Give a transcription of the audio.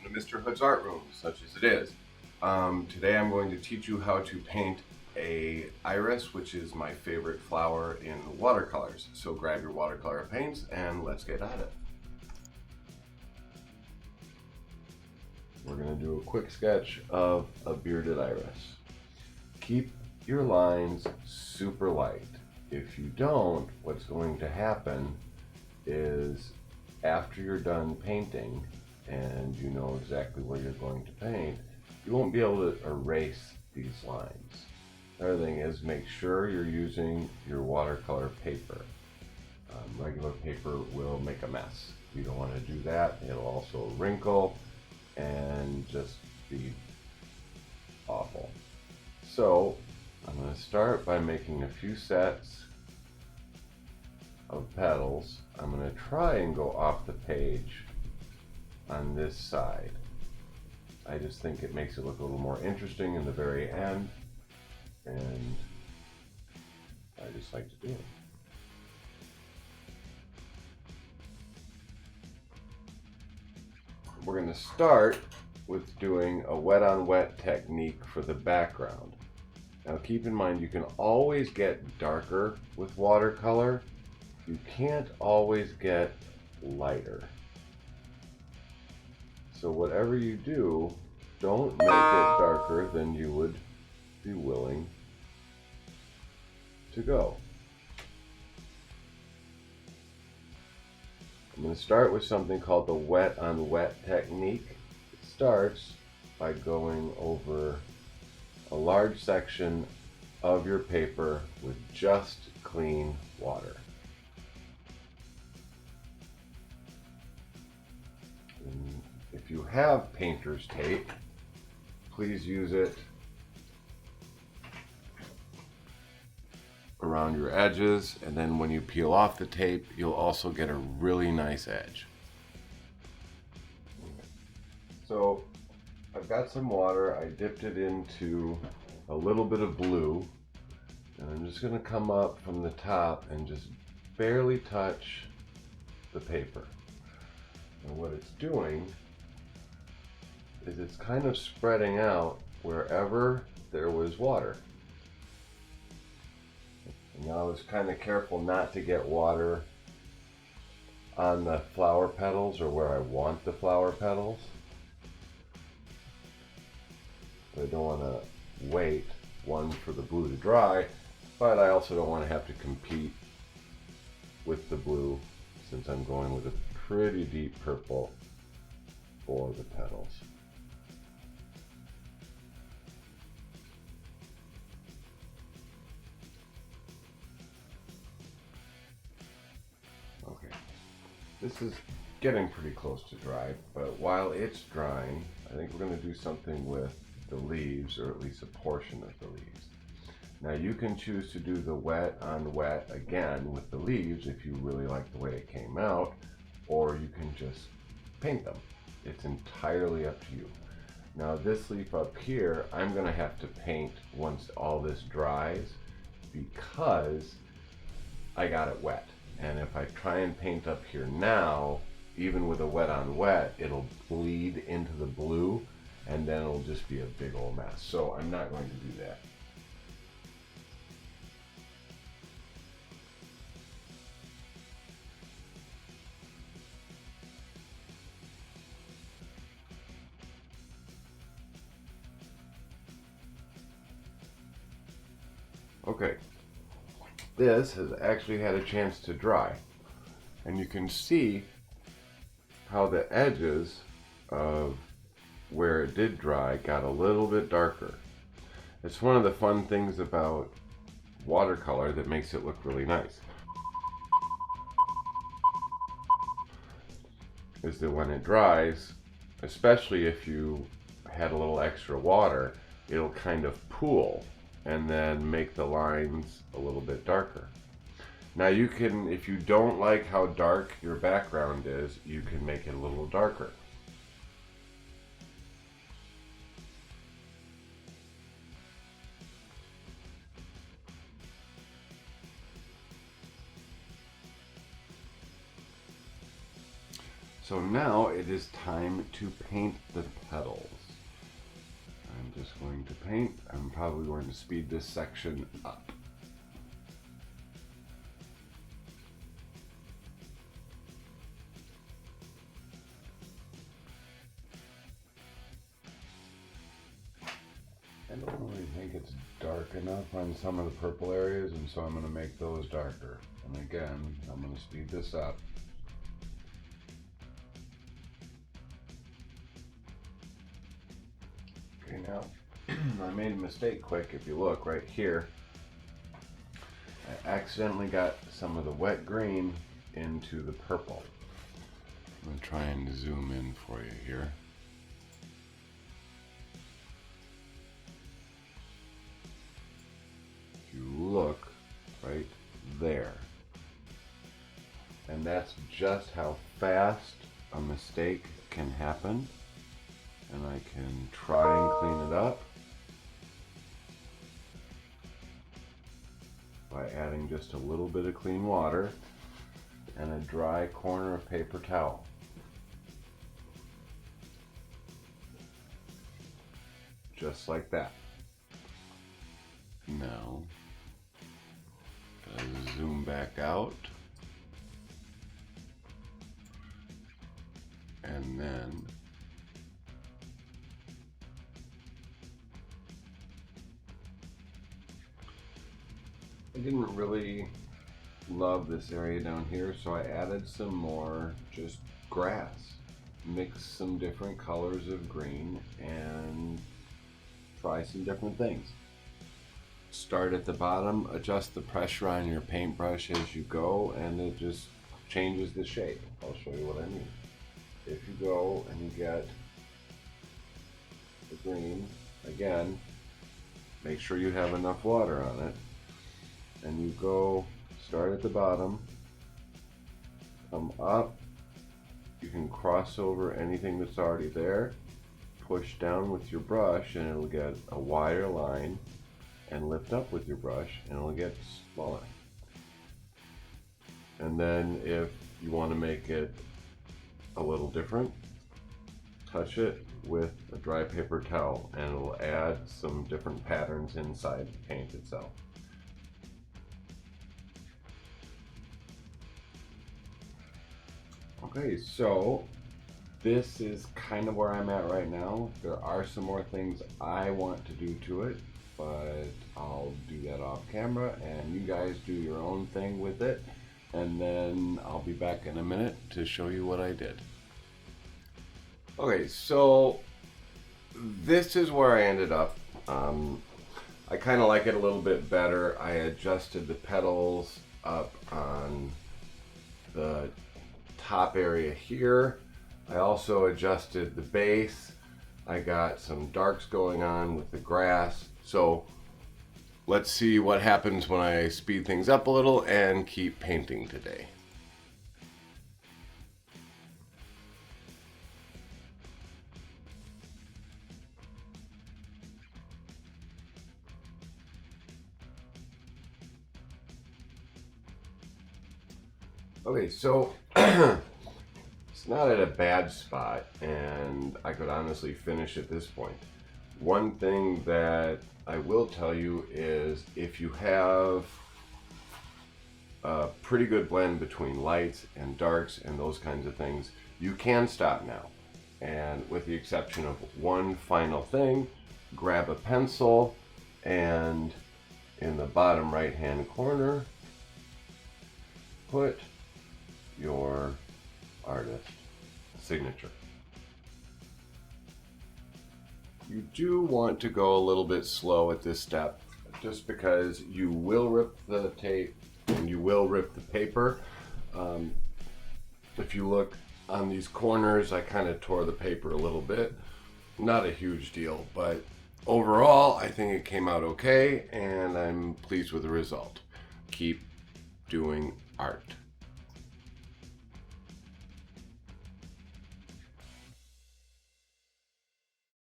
welcome to Mr. Hood's Art Room, such as it is. Today I'm going to teach you how to paint a iris, which is my favorite flower in watercolors. So grab your watercolor paints and let's get at it. We're going to do a quick sketch of a bearded iris. Keep your lines super light. If you don't, what's going to happen is after you're done painting and you know exactly where you're going to paint, you won't be able to erase these lines. Another thing is make sure you're using your watercolor paper. Regular paper will make a mess. You don't want to do that. It'll also wrinkle and just be awful. So I'm going to start by making a few sets of petals. I'm going to try and go off the page on this side. I just think it makes it look a little more interesting in the very end, and I just like to do it. We're going to start with doing a wet on wet technique for the background. Now keep in mind you can always get darker with watercolor. You can't always get lighter. So whatever you do, don't make it darker than you would be willing to go. I'm going to start with something called the wet on wet technique. It starts by going over a large section of your paper with just clean water. And if you have painter's tape, please use it around your edges, and then when you peel off the tape, you'll also get a really nice edge. So I've got some water. I dipped it into a little bit of blue, and I'm just going to come up from the top and just barely touch the paper. And what it's doing is it's kind of spreading out wherever there was water. And now I was kind of careful not to get water on the flower petals or where I want the flower petals. I don't want to wait, one, for the blue to dry, but I also don't want to have to compete with the blue since I'm going with a pretty deep purple for the petals. Okay, this is getting pretty close to dry, but while it's drying, I think we're going to do something with the leaves, or at least a portion of the leaves. Now you can choose to do the wet on wet again with the leaves if you really like the way it came out, or you can just paint them. It's entirely up to you. Now this leaf up here, I'm going to have to paint once all this dries because I got it wet. And if I try and paint up here now, even with a wet on wet, it'll bleed into the blue and then it'll just be a big old mess. So I'm not going to do that. Okay, this has actually had a chance to dry, and you can see how the edges of where it did dry got a little bit darker. It's one of the fun things about watercolor that makes it look really nice, is that when it dries, especially if you had a little extra water, it'll kind of pool and then make the lines a little bit darker. Now you can, if you don't like how dark your background is, you can make it a little darker. So now it is time to paint the petals. I'm just going to paint. I'm probably going to speed this section up. I don't really think it's dark enough on some of the purple areas, and so I'm going to make those darker. And again, I'm going to speed this up. Okay, now I made a mistake quick. If you look right here, I accidentally got some of the wet green into the purple. I'm going to try and zoom in for you here. If you look right there, and that's just how fast a mistake can happen. And I can try and clean it up by adding just a little bit of clean water and a dry corner of paper towel. Just like that. Now, gotta zoom back out. And then I didn't really love this area down here, so I added some more just grass. Mix some different colors of green and try some different things. Start at the bottom, adjust the pressure on your paintbrush as you go, and it just changes the shape. I'll show you what I mean. If you go and you get the green, again, make sure you have enough water on it, and you go, start at the bottom, come up, you can cross over anything that's already there, push down with your brush and it'll get a wider line, and lift up with your brush and it'll get smaller. And then if you want to make it a little different, touch it with a dry paper towel and it'll add some different patterns inside the paint itself. Okay, so this is kind of where I'm at right now. There are some more things I want to do to it, but I'll do that off camera and you guys do your own thing with it, and then I'll be back in a minute to show you what I did. Okay, so this is where I ended up. I kind of like it a little bit better. I adjusted the petals up on the top area here. I also adjusted the base. I got some darks going on with the grass. So let's see what happens when I speed things up a little and keep painting today. Okay, so it's not at a bad spot, and I could honestly finish at this point. One thing that I will tell you is if you have a pretty good blend between lights and darks and those kinds of things, you can stop now. And with the exception of one final thing, grab a pencil and in the bottom right hand corner, put your artist signature. You do want to go a little bit slow at this step, just because you will rip the tape and you will rip the paper. If you look on these corners, I kind of tore the paper a little bit. Not a huge deal, but overall I think it came out okay and I'm pleased with the result. Keep doing art.